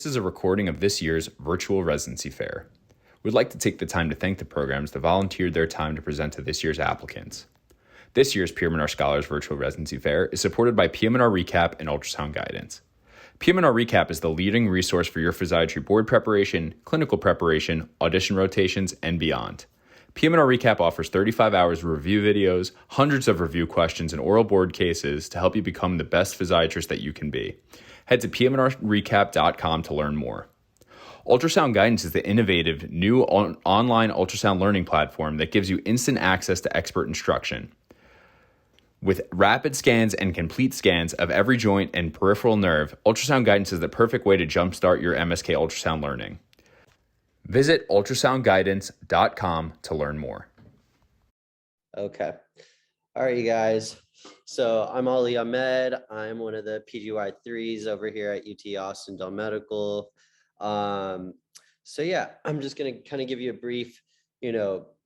This is a recording of this year's Virtual Residency Fair. We'd like to take the time to thank the programs that volunteered their time to present to this year's applicants. This year's PM&R Scholars Virtual Residency Fair is supported by PM&R Recap and Ultrasound Guidance. PM&R Recap is the leading resource for your physiatry board preparation, clinical preparation, audition rotations, and beyond. PM&R Recap offers 35 hours of review videos, hundreds of review questions, and oral board cases to help you become the best physiatrist that you can be. Head to pmnrrecap.com to learn more. Ultrasound Guidance is the innovative new online ultrasound learning platform that gives you instant access to expert instruction. With rapid scans and complete scans of every joint and peripheral nerve, Ultrasound Guidance is the perfect way to jumpstart your MSK ultrasound learning. Visit ultrasoundguidance.com to learn more. Okay. All right, you guys. So I'm Ali Ahmed. I'm one of the PGY3s over here at UT Austin Dell Medical. So yeah, I'm just going to kind of give you a brief,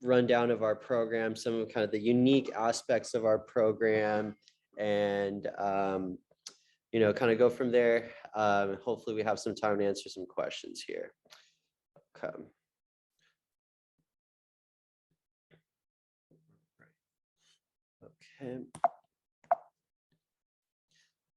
rundown of our program, some of kind of the unique aspects of our program, and, kind of go from there. Hopefully we have some time to answer some questions here. Okay. Okay.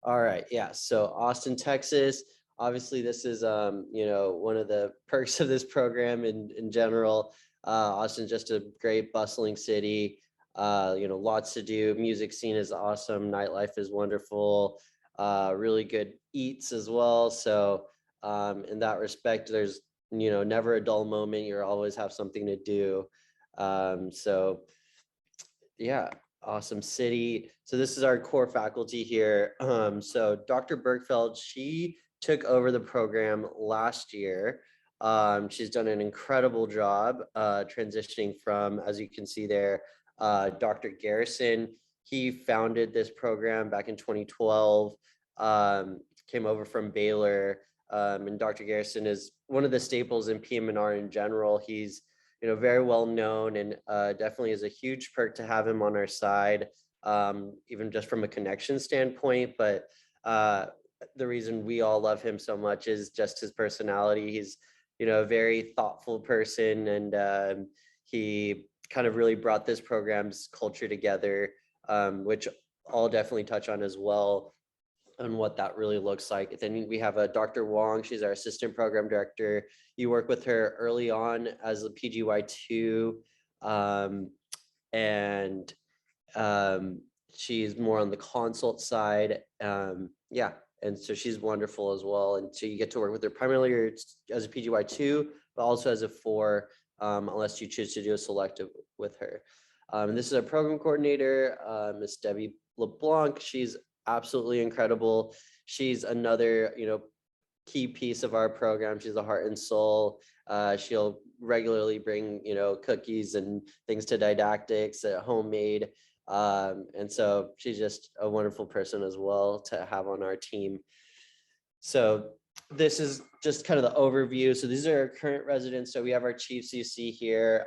All right. Yeah. So Austin, Texas. Obviously, this is one of the perks of this program in general. Austin's just a great bustling city. Lots to do. Music scene is awesome. Nightlife is wonderful. Really good eats as well. So in that respect, there's never a dull moment. You always have something to do. So yeah. Awesome city. So this is our core faculty here. So Dr. Bergfeld, she took over the program last year. She's done an incredible job transitioning from, as you can see there, Dr. Garrison. He founded this program back in 2012, came over from Baylor, and Dr. Garrison is one of the staples in PM&R in general. He's very well known, and definitely is a huge perk to have him on our side, even just from a connection standpoint. But the reason we all love him so much is just his personality. He's, a very thoughtful person, and he kind of really brought this program's culture together, which I'll definitely touch on as well, on what that really looks like. Then we have Dr. Wong. She's our assistant program director. You work with her early on as a PGY2, and she's more on the consult side. And so she's wonderful as well. And so you get to work with her primarily as a PGY2, but also as a 4, unless you choose to do a selective with her. And this is our program coordinator, Miss Debbie LeBlanc. She's absolutely incredible. She's another, key piece of our program. She's the heart and soul. She'll regularly bring, cookies and things to didactics, homemade. And so she's just a wonderful person as well to have on our team. So this is just kind of the overview. So these are our current residents. So we have our chiefs you see here,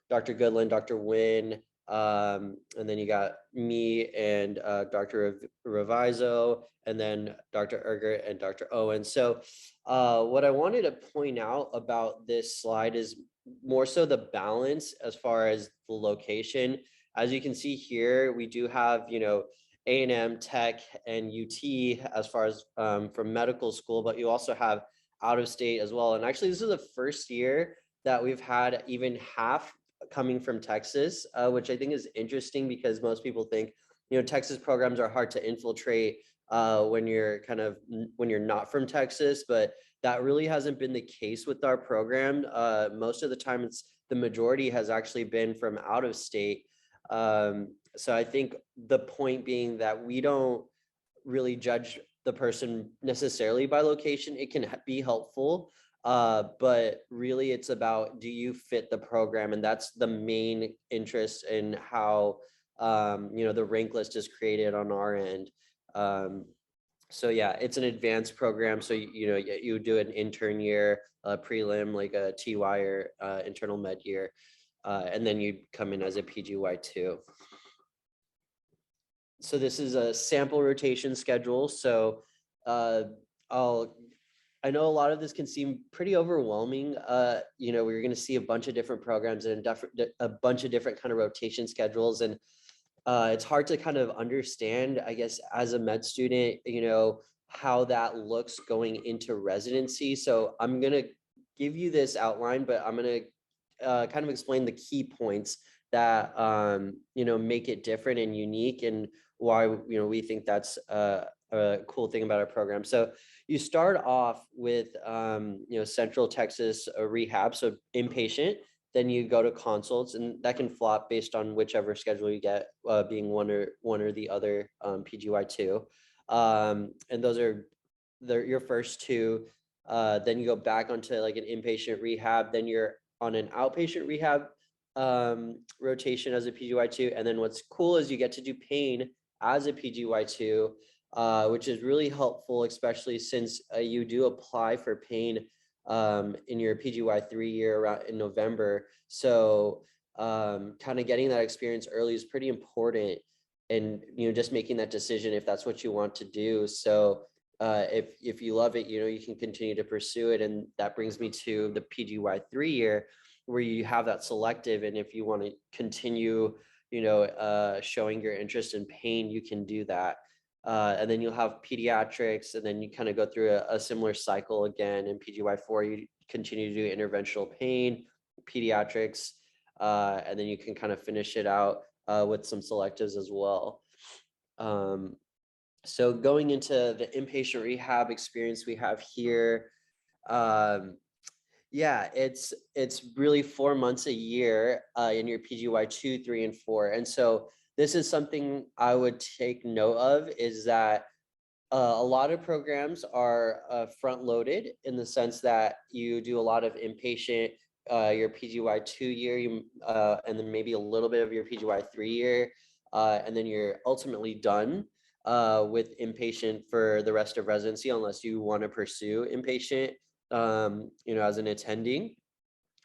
Dr. Goodland, Dr. Wynn, and then you got me and Dr. Reviso, and then Dr. Ergert and Dr. Owen. So what I wanted to point out about this slide is more so the balance as far as the location. As you can see here, we do have, A&M, Tech, and UT as far as from medical school, but you also have out of state as well. And actually, this is the first year that we've had even half coming from Texas, which I think is interesting because most people think, Texas programs are hard to infiltrate when you're not from Texas, but that really hasn't been the case with our program. Most of the time, the majority has actually been from out of state. So I think the point being that we don't really judge the person necessarily by location. It can be helpful, but really it's about, do you fit the program? And that's the main interest in how, the rank list is created on our end. So yeah, it's an advanced program. So, you do an intern year, prelim, like a TY or internal med year, and then you come in as a PGY2. So this is a sample rotation schedule. So I'll I know a lot of this can seem pretty overwhelming. We're going to see a bunch of different programs and a bunch of different kind of rotation schedules. And it's hard to kind of understand, I guess, as a med student, how that looks going into residency. So I'm going to give you this outline, but I'm going to kind of explain the key points that, make it different and unique, and why, we think that's a cool thing about our program. So you start off with, Central Texas rehab, so inpatient. Then you go to consults, and that can flop based on whichever schedule you get, being one or the other, PGY2. And those are your first two. Then you go back onto like an inpatient rehab. Then you're on an outpatient rehab rotation as a PGY2. And then what's cool is you get to do pain as a PGY2, which is really helpful, especially since you do apply for pain in your PGY3 year around in November. So kind of getting that experience early is pretty important, and just making that decision if that's what you want to do. So if you love it, you can continue to pursue it. And that brings me to the PGY3 year, where you have that selective, and if you want to continue showing your interest in pain, you can do that. And then you'll have pediatrics, and then you kind of go through a similar cycle again. In PGY4, you continue to do interventional pain, pediatrics, and then you can kind of finish it out with some selectives as well. So going into the inpatient rehab experience we have here, it's really 4 months a year in your PGY 2, 3, and 4. And so this is something I would take note of, is that a lot of programs are front loaded, in the sense that you do a lot of inpatient your PGY 2 year, and then maybe a little bit of your PGY 3 year, and then you're ultimately done with inpatient for the rest of residency, unless you want to pursue inpatient, as an attending.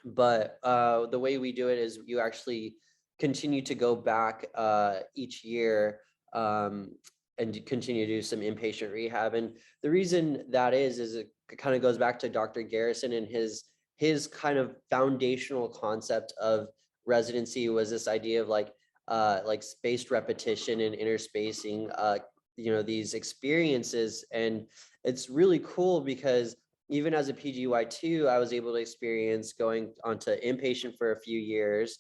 But the way we do it is you actually continue to go back each year, and continue to do some inpatient rehab. And the reason that is it kind of goes back to Dr. Garrison, and his kind of foundational concept of residency was this idea of like spaced repetition and interspacing, these experiences. And it's really cool, because even as a PGY2, I was able to experience going onto inpatient for a few years,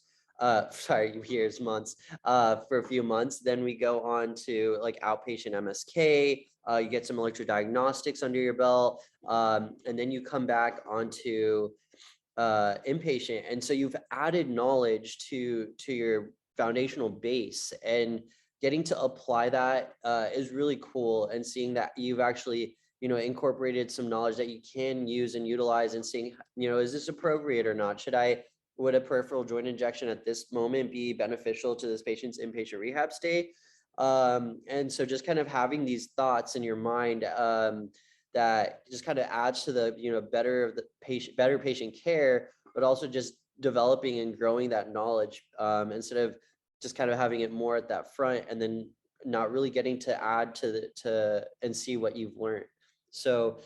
months, for a few months. Then we go on to like outpatient MSK, you get some electrodiagnostics under your belt, and then you come back onto inpatient. And so you've added knowledge to your foundational base, and getting to apply that is really cool. And seeing that you've actually incorporated some knowledge that you can use and utilize, and seeing, is this appropriate or not? Would a peripheral joint injection at this moment be beneficial to this patient's inpatient rehab stay? And so just kind of having these thoughts in your mind, that just kind of adds to the, better patient care, but also just developing and growing that knowledge, instead of just kind of having it more at that front, and then not really getting to add to and see what you've learned. So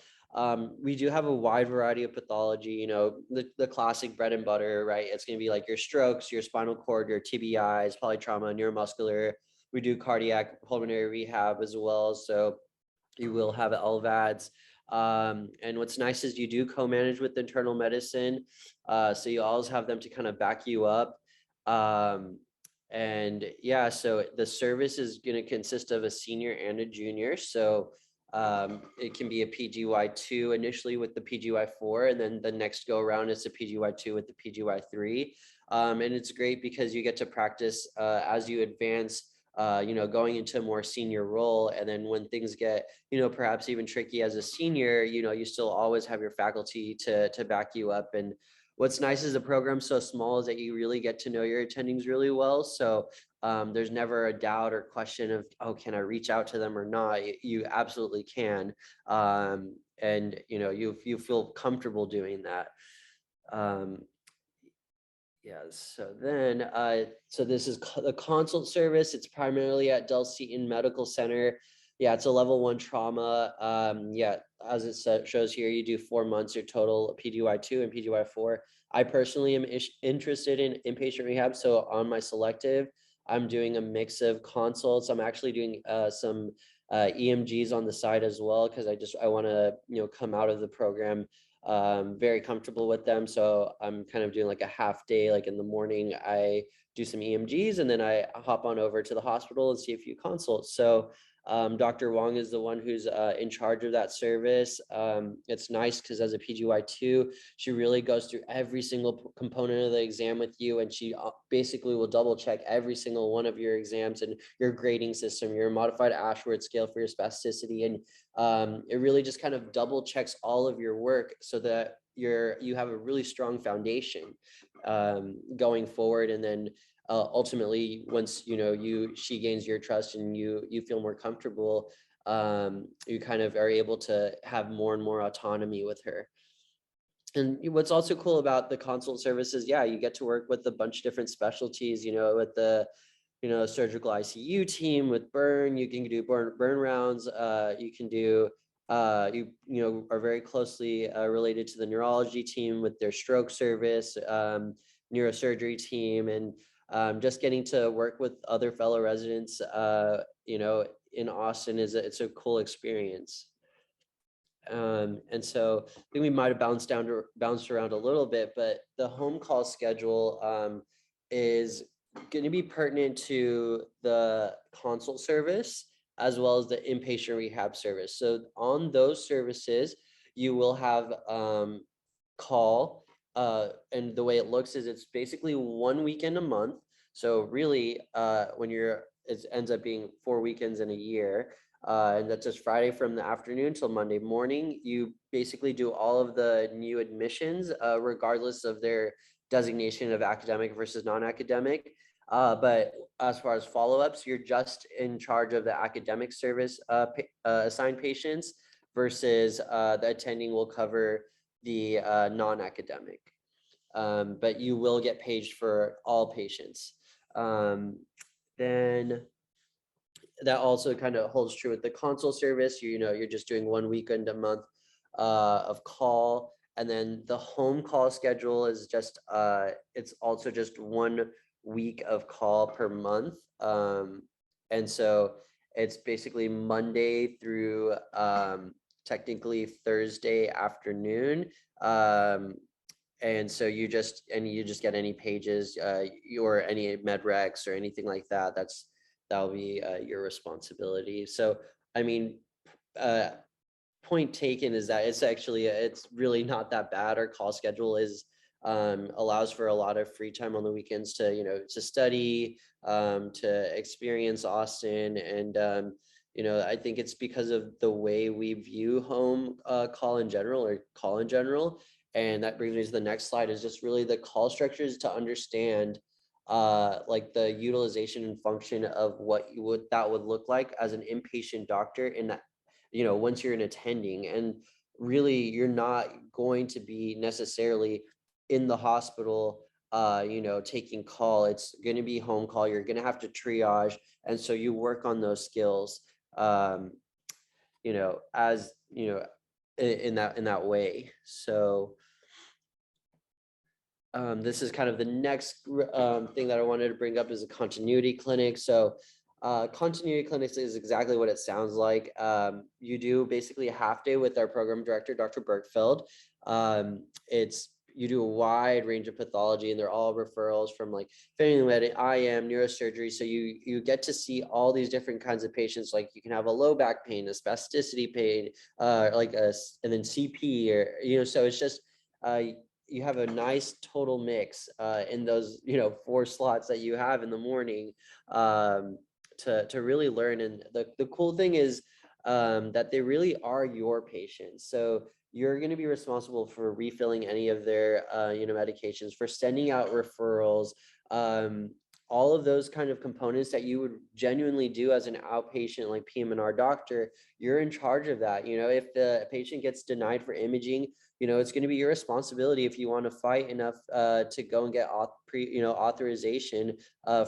we do have a wide variety of pathology, the classic bread and butter, right? It's going to be like your strokes, your spinal cord, your TBIs, polytrauma, neuromuscular. We do cardiac pulmonary rehab as well. So you will have LVADs. And what's nice is you do co-manage with internal medicine. So you always have them to kind of back you up. And yeah, so the service is going to consist of a senior and a junior. So it can be a PGY2 initially with the PGY4, and then the next go around is a PGY2 with the PGY3. And it's great because you get to practice as you advance, going into a more senior role. And then when things get, perhaps even tricky as a senior, you still always have your faculty to back you up. And what's nice is the program's so small is that you really get to know your attendings really well. So there's never a doubt or question of, oh, can I reach out to them or not? You absolutely can. And you feel comfortable doing that. Yeah, so then, so this is the consult service. It's primarily at Dell Medical Center. Yeah, it's a level 1 trauma. Yeah, as it shows here, you do 4 months, your total PGY2 and PGY4. I personally am interested in inpatient rehab. So on my selective, I'm doing a mix of consults. I'm actually doing some EMGs on the side as well, because I want to come out of the program very comfortable with them. So I'm kind of doing like a half day, like in the morning, I do some EMGs and then I hop on over to the hospital and see a few consults. So Dr. Wong is the one who's in charge of that service. It's nice because as a PGY2, she really goes through every single component of the exam with you, and she basically will double check every single one of your exams and your grading system, your modified Ashworth scale for your spasticity, and it really just kind of double checks all of your work so that you have a really strong foundation going forward. And then ultimately, once she gains your trust and you feel more comfortable, you kind of are able to have more and more autonomy with her. And what's also cool about the consult services, yeah, you get to work with a bunch of different specialties, with the surgical ICU team, with burn, you can do burn rounds, you can do are very closely related to the neurology team with their stroke service, neurosurgery team, and just getting to work with other fellow residents, in Austin it's a cool experience. And so I think we might have bounced around a little bit, but the home call schedule is going to be pertinent to the consult service as well as the inpatient rehab service. So on those services, you will have call, and the way it looks is it's basically 1 weekend a month. So really, it ends up being 4 weekends in a year. And that's just Friday from the afternoon till Monday morning. You basically do all of the new admissions, regardless of their designation of academic versus non-academic. But as far as follow-ups, you're just in charge of the academic service assigned patients versus the attending will cover the non-academic. But you will get paged for all patients. Then that also kind of holds true with the consult service. You're just doing 1 weekend a month of call, and then the home call schedule is just it's also just 1 week of call per month, and so it's basically Monday through technically Thursday afternoon. And so you just get any pages or any med recs or anything like that. That'll be your responsibility. So, I mean, point taken is that it's really not that bad. Our call schedule allows for a lot of free time on the weekends to study, to experience Austin. And, I think it's because of the way we view home call in general. And that brings me to the next slide, is just really the call structures to understand like the utilization and function of what that would look like as an inpatient doctor in that, once you're an attending. And really, you're not going to be necessarily in the hospital, taking call. It's going to be home call. You're going to have to triage. And so you work on those skills, as, in that way. So this is kind of the next thing that I wanted to bring up, is a continuity clinic. So continuity clinics is exactly what it sounds like. You do basically a half day with our program director, Dr. Bergfeld. You do a wide range of pathology, and they're all referrals from like family medicine, IM, neurosurgery. So you get to see all these different kinds of patients. Like you can have a low back pain, a spasticity pain, and then CP, or so it's just you have a nice total mix in those 4 slots that you have in the morning, to really learn. And the cool thing is that they really are your patients. So you're going to be responsible for refilling any of their medications, for sending out referrals, all of those kind of components that you would genuinely do as an outpatient, like PM&R doctor. You're in charge of that. If the patient gets denied for imaging, it's going to be your responsibility, if you want to fight enough to go and get authorization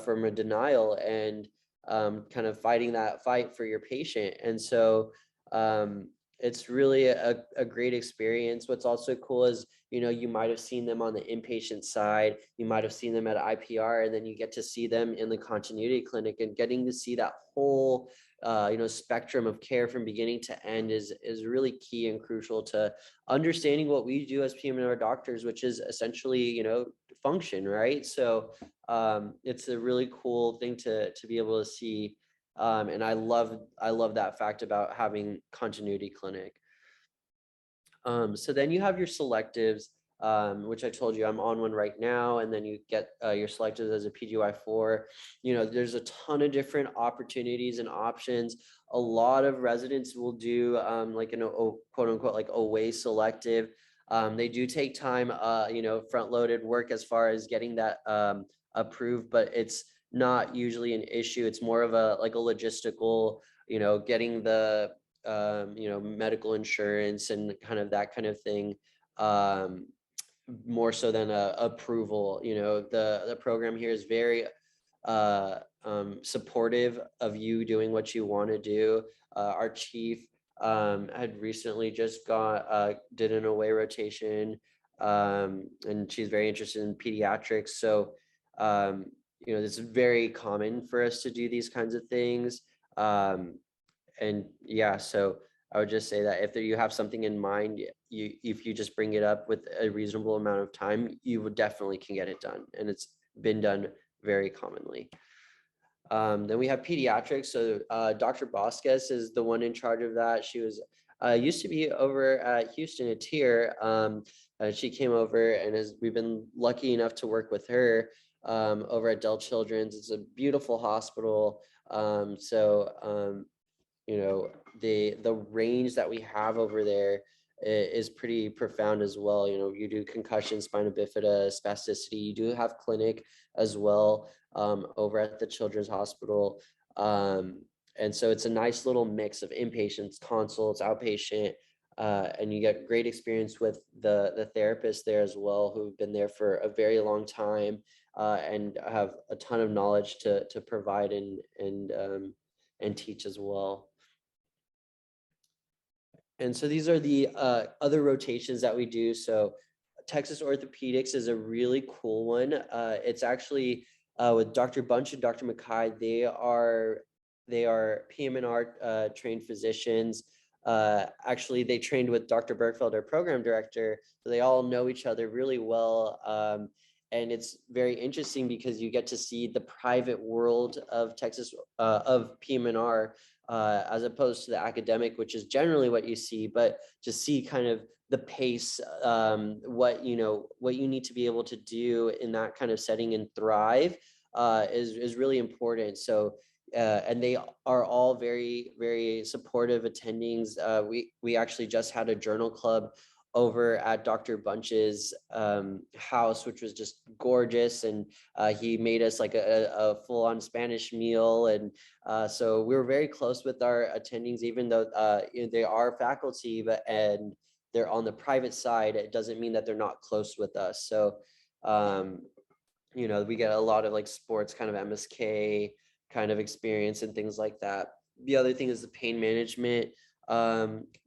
from a denial. And kind of fighting that fight for your patient. And so it's really a great experience. What's also cool is, you might have seen them on the inpatient side, you might have seen them at IPR, and then you get to see them in the continuity clinic, and getting to see that whole spectrum of care from beginning to end is really key and crucial to understanding what we do as PM&R doctors, which is essentially, function, right? So it's a really cool thing to be able to see. And I love that fact about having continuity clinic. So then you have your selectives, which I told you I'm on one right now, and then you get your selectives as a PGY4. There's a ton of different opportunities and options. A lot of residents will do like quote unquote like away selective. They do take time, front loaded work as far as getting that approved, but it's not usually an issue. It's more of a logistical, getting the medical insurance and kind of that kind of thing, more so than approval. The program here is very supportive of you doing what you want to do. Our chief had recently just did an away rotation, and she's very interested in pediatrics. So it's very common for us to do these kinds of things. And yeah, so I would just say that if you have something in mind, if you just bring it up with a reasonable amount of time, you would definitely can get it done, and it's been done very commonly. Then we have pediatrics. So Dr. Vasquez is the one in charge of that. She was used to be over at Houston at Tier. She came over, and we've been lucky enough to work with her over at Dell Children's. It's a beautiful hospital. The range that we have over there is pretty profound as well. You do concussion, spina bifida, spasticity. You do have clinic as well over at the Children's Hospital. And so it's a nice little mix of inpatients, consults, outpatient, and you get great experience with the therapists there as well, who've been there for a very long time and have a ton of knowledge to provide and teach as well. And so these are the other rotations that we do. So Texas Orthopedics is a really cool one. It's actually with Dr. Bunch and Dr. Mackay. They are PM&R trained physicians. Actually, they trained with Dr. Bergfeld, our program director. So they all know each other really well. And it's very interesting because you get to see the private world of Texas, of PM&R, as opposed to the academic, which is generally what you see, but to see kind of the pace, what you need to be able to do in that kind of setting and thrive is really important. So and they are all very, very supportive attendings. We actually just had a journal club over at Dr. Bunch's house, which was just gorgeous. And he made us like a full-on Spanish meal. And so we were very close with our attendings, even though they are faculty, and they're on the private side. It doesn't mean that they're not close with us. So, we get a lot of like sports kind of MSK kind of experience and things like that. The other thing is the pain management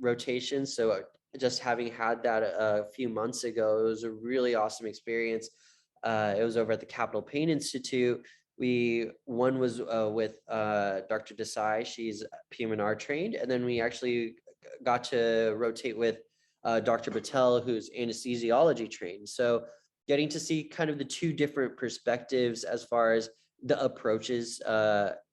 rotation. So just having had that a few months ago, it was a really awesome experience. It was over at the Capital Pain Institute. One was with Dr. Desai. She's PM&R trained. And then we actually got to rotate with Dr. Patel, who's anesthesiology trained. So getting to see kind of the two different perspectives as far as the approaches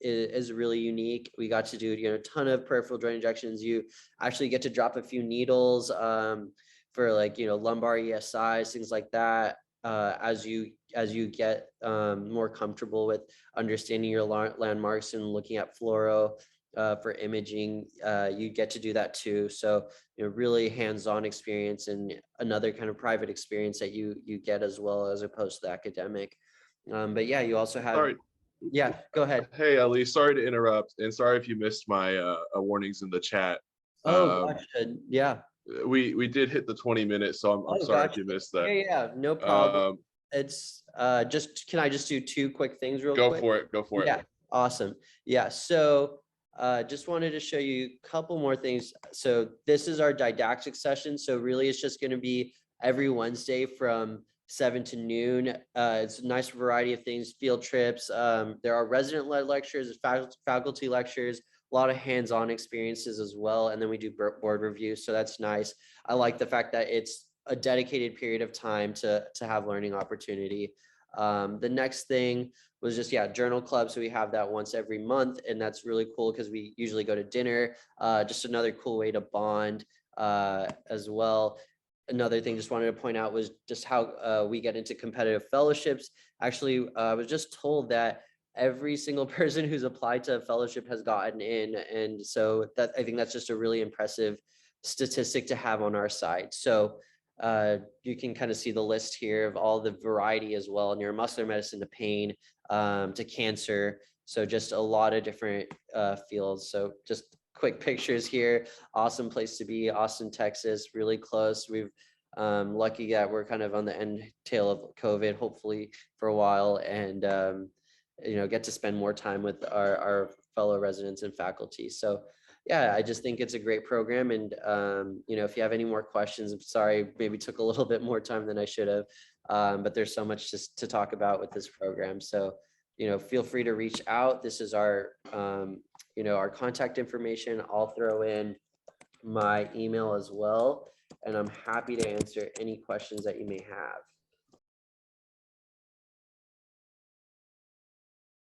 is really unique. We got to do a ton of peripheral joint injections. You actually get to drop a few needles for like lumbar ESIs, things like that. As you get more comfortable with understanding your landmarks and looking at fluoro for imaging, you get to do that too. So really hands-on experience and another kind of private experience that you get as well, as opposed to the academic. But yeah, you also have. Sorry. Yeah, go ahead. Hey, Ali, sorry to interrupt, and sorry if you missed my warnings in the chat. Oh, gosh, yeah. We did hit the 20 minutes, so I'm sorry if you missed that. Yeah, no problem. It's can I just do two quick things real quick? Go for it. Yeah. Awesome. Yeah. So just wanted to show you a couple more things. So this is our didactic session. So really it's just going to be every Wednesday from 7 to noon. It's a nice variety of things, field trips. There are resident-led lectures, faculty lectures, a lot of hands-on experiences as well. And then we do board reviews. So that's nice. I like the fact that it's a dedicated period of time to have learning opportunity. The next thing was just, journal club. So we have that once every month, and that's really cool because we usually go to dinner. Just another cool way to bond as well. Another thing just wanted to point out was just how we get into competitive fellowships. Actually, I was just told that every single person who's applied to a fellowship has gotten in. And so that, I think that's just a really impressive statistic to have on our side. So you can kind of see the list here of all the variety as well, neuromuscular medicine to pain, to cancer. So just a lot of different fields. So just quick pictures here. Awesome place to be. Austin, Texas, really close. We've lucky that we're kind of on the end tail of COVID, hopefully for a while, and get to spend more time with our fellow residents and faculty. So yeah, I just think it's a great program. And, if you have any more questions, I'm sorry, maybe took a little bit more time than I should have, but there's so much just to talk about with this program. So, feel free to reach out. This is our, our contact information. I'll throw in my email as well, and I'm happy to answer any questions that you may have.